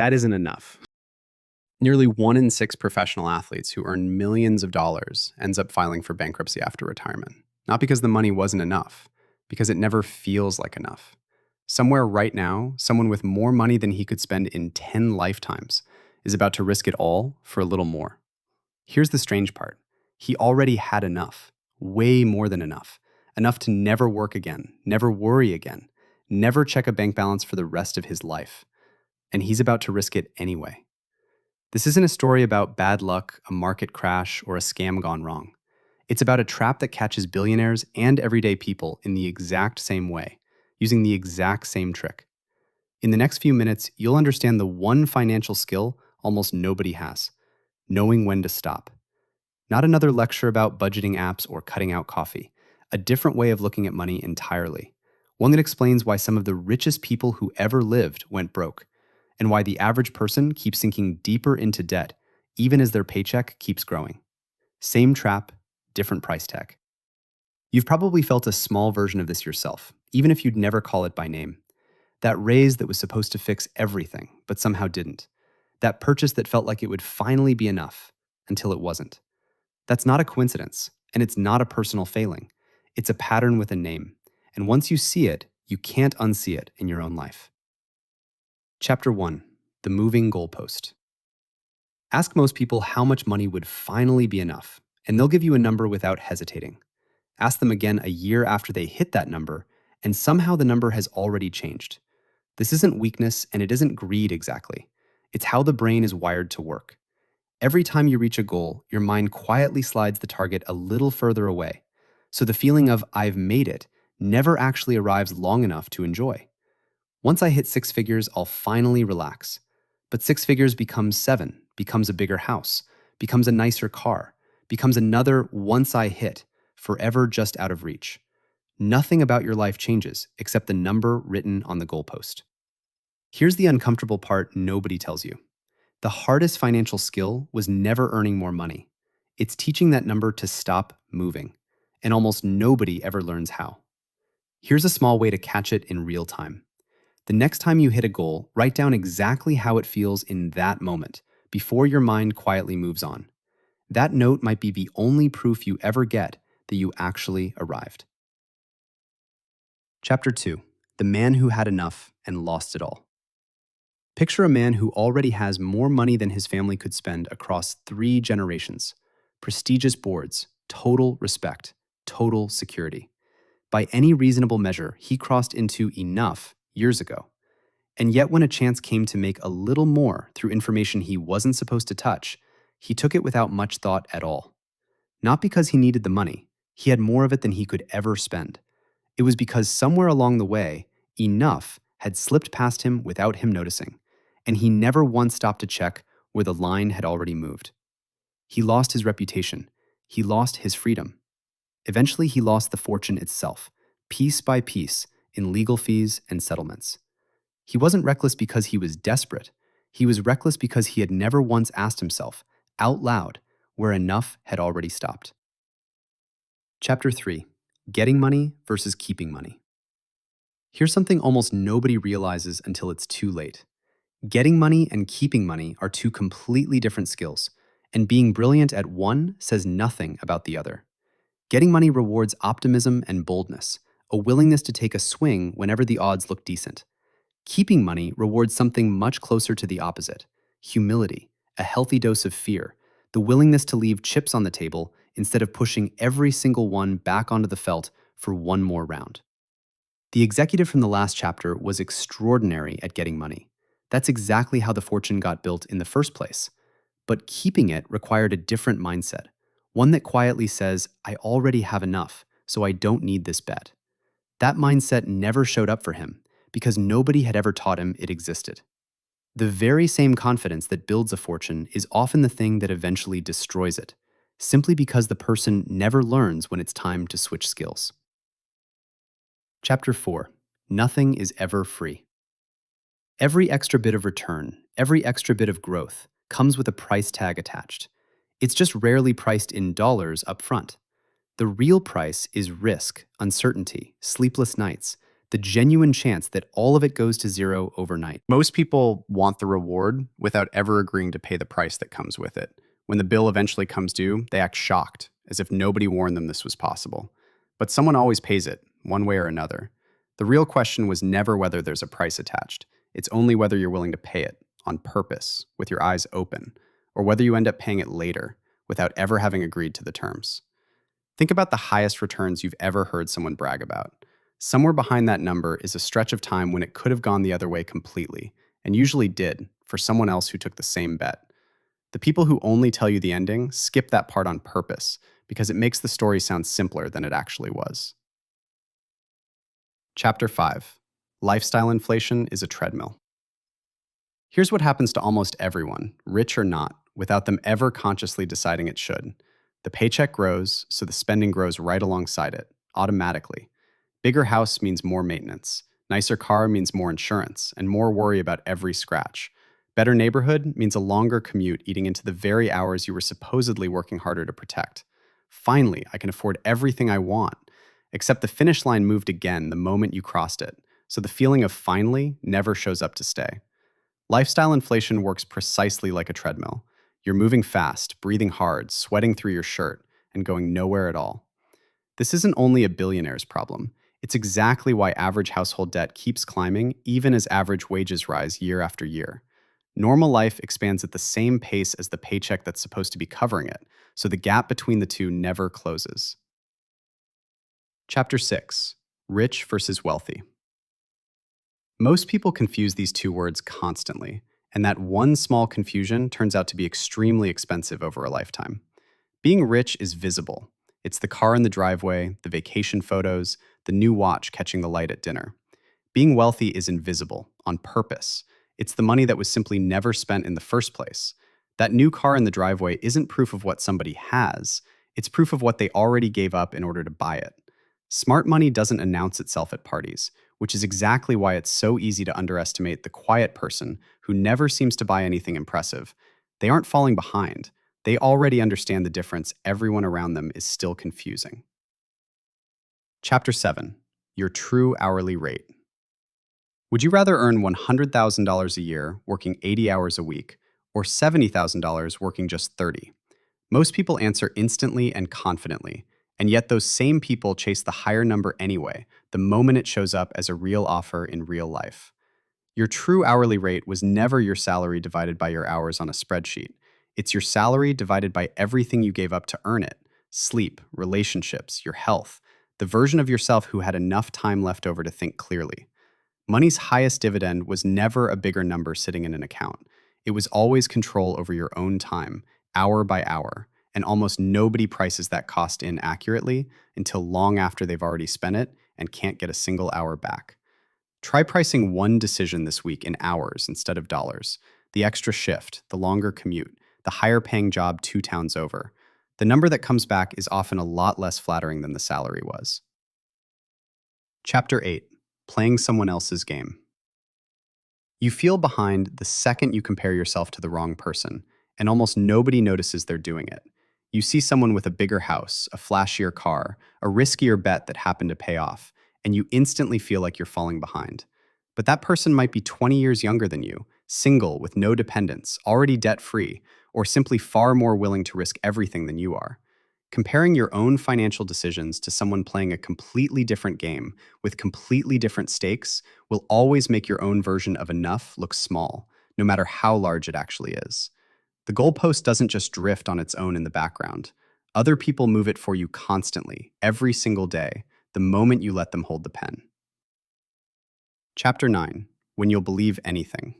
that isn't enough. Nearly 1 in 6 professional athletes who earn millions of dollars ends up filing for bankruptcy after retirement. Not because the money wasn't enough, because it never feels like enough. Somewhere right now, someone with more money than he could spend in 10 lifetimes is about to risk it all for a little more. Here's the strange part. He already had enough, way more than enough. Enough to never work again, never worry again, never check a bank balance for the rest of his life. And he's about to risk it anyway. This isn't a story about bad luck, a market crash, or a scam gone wrong. It's about a trap that catches billionaires and everyday people in the exact same way, using the exact same trick. In the next few minutes, you'll understand the one financial skill almost nobody has: knowing when to stop. Not another lecture about budgeting apps or cutting out coffee, a different way of looking at money entirely. One that explains why some of the richest people who ever lived went broke, and why the average person keeps sinking deeper into debt, even as their paycheck keeps growing. Same trap, different price tag. You've probably felt a small version of this yourself, even if you'd never call it by name. That raise that was supposed to fix everything, but somehow didn't. That purchase that felt like it would finally be enough, until it wasn't. That's not a coincidence, and it's not a personal failing. It's a pattern with a name, and once you see it, you can't unsee it in your own life. Chapter 1. The Moving Goalpost. Ask most people how much money would finally be enough, and they'll give you a number without hesitating. Ask them again a year after they hit that number, and somehow the number has already changed. This isn't weakness, and it isn't greed exactly. It's how the brain is wired to work. Every time you reach a goal, your mind quietly slides the target a little further away. So the feeling of "I've made it" never actually arrives long enough to enjoy. Once I hit 6 figures, I'll finally relax. But 6 figures becomes 7, becomes a bigger house, becomes a nicer car, becomes another "once I hit," forever just out of reach. Nothing about your life changes except the number written on the goalpost. Here's the uncomfortable part nobody tells you. The hardest financial skill was never earning more money. It's teaching that number to stop moving, and almost nobody ever learns how. Here's a small way to catch it in real time. The next time you hit a goal, write down exactly how it feels in that moment, before your mind quietly moves on. That note might be the only proof you ever get that you actually arrived. Chapter 2. The Man Who Had Enough and Lost It All. Picture a man who already has more money than his family could spend across 3 generations. Prestigious boards, total respect, total security. By any reasonable measure, he crossed into enough years ago. And yet when a chance came to make a little more through information he wasn't supposed to touch, he took it without much thought at all. Not because he needed the money. He had more of it than he could ever spend. It was because somewhere along the way, enough had slipped past him without him noticing, and he never once stopped to check where the line had already moved. He lost his reputation. He lost his freedom. Eventually, he lost the fortune itself, piece by piece, in legal fees and settlements. He wasn't reckless because he was desperate. He was reckless because he had never once asked himself, out loud, where enough had already stopped. Chapter 3. Getting money versus keeping money. Here's something almost nobody realizes until it's too late. Getting money and keeping money are 2 completely different skills, and being brilliant at one says nothing about the other. Getting money rewards optimism and boldness, a willingness to take a swing whenever the odds look decent. Keeping money rewards something much closer to the opposite: humility, a healthy dose of fear, the willingness to leave chips on the table instead of pushing every single one back onto the felt for one more round. The executive from the last chapter was extraordinary at getting money. That's exactly how the fortune got built in the first place. But keeping it required a different mindset, one that quietly says, I already have enough, so I don't need this bet. That mindset never showed up for him because nobody had ever taught him it existed. The very same confidence that builds a fortune is often the thing that eventually destroys it, simply because the person never learns when it's time to switch skills. Chapter 4. Nothing is ever free. Every extra bit of return, every extra bit of growth, comes with a price tag attached. It's just rarely priced in dollars up front. The real price is risk, uncertainty, sleepless nights, The genuine chance that all of it goes to zero overnight. Most people want the reward without ever agreeing to pay the price that comes with it. When the bill eventually comes due, they act shocked, as if nobody warned them this was possible. But someone always pays it, one way or another. The real question was never whether there's a price attached. It's only whether you're willing to pay it, on purpose, with your eyes open, or whether you end up paying it later, without ever having agreed to the terms. Think about the highest returns you've ever heard someone brag about. Somewhere behind that number is a stretch of time when it could have gone the other way completely, and usually did, for someone else who took the same bet. The people who only tell you the ending skip that part on purpose because it makes the story sound simpler than it actually was. Chapter 5. Lifestyle inflation is a treadmill. Here's what happens to almost everyone, rich or not, without them ever consciously deciding it should. The paycheck grows, so the spending grows right alongside it, automatically. Bigger house means more maintenance. Nicer car means more insurance and more worry about every scratch. Better neighborhood means a longer commute eating into the very hours you were supposedly working harder to protect. Finally, I can afford everything I want. Except the finish line moved again the moment you crossed it, so the feeling of finally never shows up to stay. Lifestyle inflation works precisely like a treadmill. You're moving fast, breathing hard, sweating through your shirt, and going nowhere at all. This isn't only a billionaire's problem. It's exactly why average household debt keeps climbing even as average wages rise year after year. Normal life expands at the same pace as the paycheck that's supposed to be covering it, so the gap between the two never closes. Chapter 6. Rich versus wealthy. Most people confuse these two words constantly, and that one small confusion turns out to be extremely expensive over a lifetime. Being rich is visible. It's the car in the driveway, the vacation photos, the new watch catching the light at dinner. Being wealthy is invisible, on purpose. It's the money that was simply never spent in the first place. That new car in the driveway isn't proof of what somebody has, it's proof of what they already gave up in order to buy it. Smart money doesn't announce itself at parties, which is exactly why it's so easy to underestimate the quiet person who never seems to buy anything impressive. They aren't falling behind. They already understand the difference everyone around them is still confusing. Chapter 7. Your true hourly rate. Would you rather earn $100,000 a year working 80 hours a week or $70,000 working just 30? Most people answer instantly and confidently, and yet those same people chase the higher number anyway, the moment it shows up as a real offer in real life. Your true hourly rate was never your salary divided by your hours on a spreadsheet. It's your salary divided by everything you gave up to earn it: sleep, relationships, your health, the version of yourself who had enough time left over to think clearly. Money's highest dividend was never a bigger number sitting in an account. It was always control over your own time, hour by hour, and almost nobody prices that cost in accurately until long after they've already spent it and can't get a single hour back. Try pricing one decision this week in hours instead of dollars. The extra shift, the longer commute, the higher paying job 2 towns over. The number that comes back is often a lot less flattering than the salary was. Chapter 8. Playing someone else's game. You feel behind the second you compare yourself to the wrong person, and almost nobody notices they're doing it. You see someone with a bigger house, a flashier car, a riskier bet that happened to pay off, and you instantly feel like you're falling behind. But that person might be 20 years younger than you, single with no dependents, already debt-free, or simply far more willing to risk everything than you are. Comparing your own financial decisions to someone playing a completely different game with completely different stakes will always make your own version of enough look small, no matter how large it actually is. The goalpost doesn't just drift on its own in the background. Other people move it for you constantly, every single day, the moment you let them hold the pen. Chapter 9. When you'll believe anything.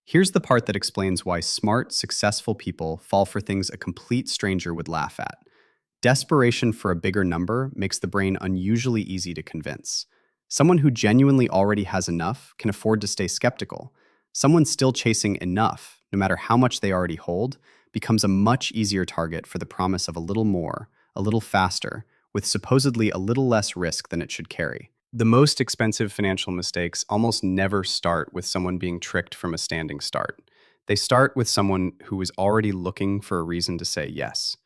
Here's the part that explains why smart, successful people fall for things a complete stranger would laugh at. Desperation for a bigger number makes the brain unusually easy to convince. Someone who genuinely already has enough can afford to stay skeptical. Someone still chasing enough, no matter how much they already hold, becomes a much easier target for the promise of a little more, a little faster, with supposedly a little less risk than it should carry. The most expensive financial mistakes almost never start with someone being tricked from a standing start. They start with someone who is already looking for a reason to say yes.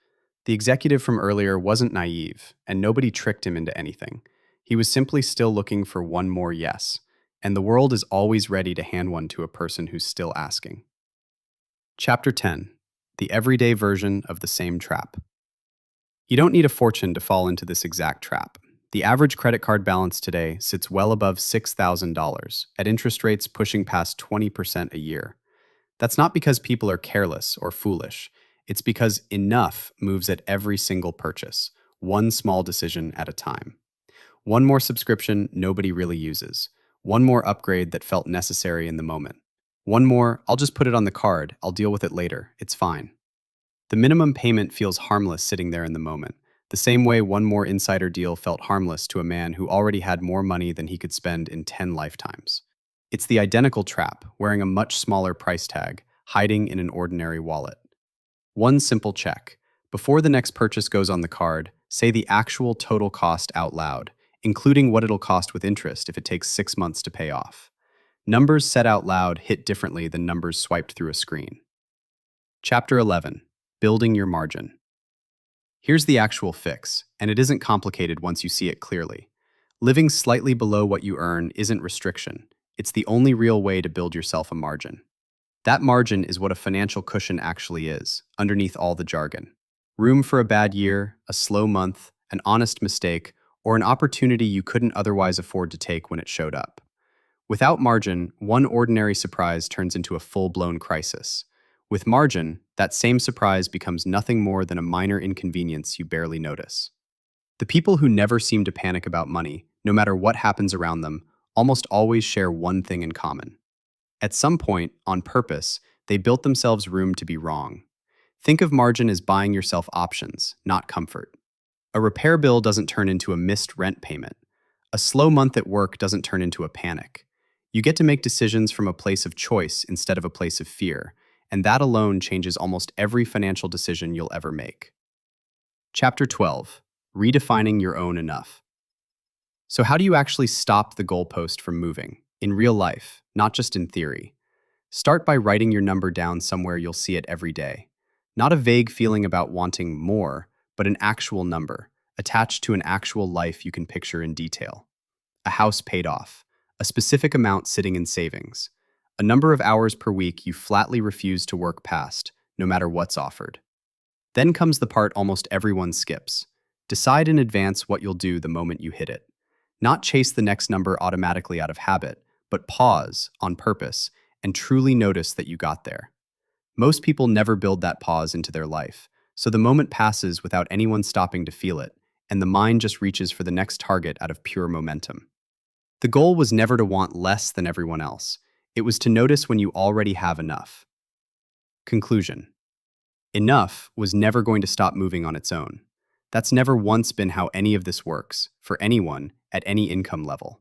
The executive from earlier wasn't naive, and nobody tricked him into anything. He was simply still looking for one more yes, and the world is always ready to hand one to a person who's still asking. Chapter 10: The Everyday Version of the Same Trap. You don't need a fortune to fall into this exact trap. The average credit card balance today sits well above $6,000, at interest rates pushing past 20% a year. That's not because people are careless or foolish. It's because enough moves at every single purchase, one small decision at a time. One more subscription nobody really uses. One more upgrade that felt necessary in the moment. One more, I'll just put it on the card, I'll deal with it later, it's fine. The minimum payment feels harmless sitting there in the moment, the same way one more insider deal felt harmless to a man who already had more money than he could spend in 10 lifetimes. It's the identical trap, wearing a much smaller price tag, hiding in an ordinary wallet. One simple check. Before the next purchase goes on the card, say the actual total cost out loud, including what it'll cost with interest if it takes 6 months to pay off. Numbers said out loud hit differently than numbers swiped through a screen. Chapter 11: Building Your Margin. Here's the actual fix, and it isn't complicated once you see it clearly. Living slightly below what you earn isn't restriction. It's the only real way to build yourself a margin. That margin is what a financial cushion actually is, underneath all the jargon. Room for a bad year, a slow month, an honest mistake, or an opportunity you couldn't otherwise afford to take when it showed up. Without margin, one ordinary surprise turns into a full-blown crisis. With margin, that same surprise becomes nothing more than a minor inconvenience you barely notice. The people who never seem to panic about money, no matter what happens around them, almost always share one thing in common. At some point, on purpose, they built themselves room to be wrong. Think of margin as buying yourself options, not comfort. A repair bill doesn't turn into a missed rent payment. A slow month at work doesn't turn into a panic. You get to make decisions from a place of choice instead of a place of fear, and that alone changes almost every financial decision you'll ever make. Chapter 12: Redefining Your Own Enough. So how do you actually stop the goalpost from moving? In real life, not just in theory. Start by writing your number down somewhere you'll see it every day. Not a vague feeling about wanting more, but an actual number, attached to an actual life you can picture in detail. A house paid off, a specific amount sitting in savings, a number of hours per week you flatly refuse to work past, no matter what's offered. Then comes the part almost everyone skips. Decide in advance what you'll do the moment you hit it. Not chase the next number automatically out of habit, but pause, on purpose, and truly notice that you got there. Most people never build that pause into their life, so the moment passes without anyone stopping to feel it, and the mind just reaches for the next target out of pure momentum. The goal was never to want less than everyone else. It was to notice when you already have enough. Conclusion: enough was never going to stop moving on its own. That's never once been how any of this works, for anyone, at any income level.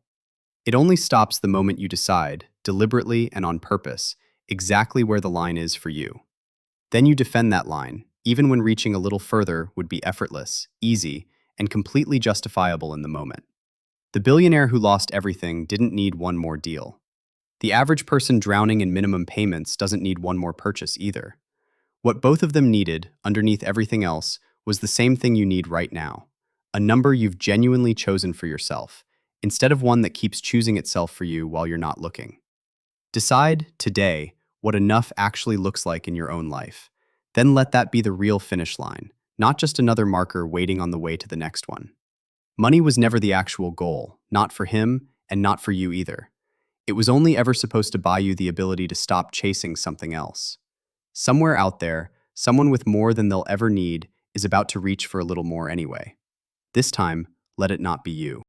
It only stops the moment you decide, deliberately and on purpose, exactly where the line is for you. Then you defend that line, even when reaching a little further would be effortless, easy, and completely justifiable in the moment. The billionaire who lost everything didn't need one more deal. The average person drowning in minimum payments doesn't need one more purchase either. What both of them needed, underneath everything else, was the same thing you need right now: a number you've genuinely chosen for yourself, instead of one that keeps choosing itself for you while you're not looking. Decide, today, what enough actually looks like in your own life. Then let that be the real finish line, not just another marker waiting on the way to the next one. Money was never the actual goal, not for him, and not for you either. It was only ever supposed to buy you the ability to stop chasing something else. Somewhere out there, someone with more than they'll ever need is about to reach for a little more anyway. This time, let it not be you.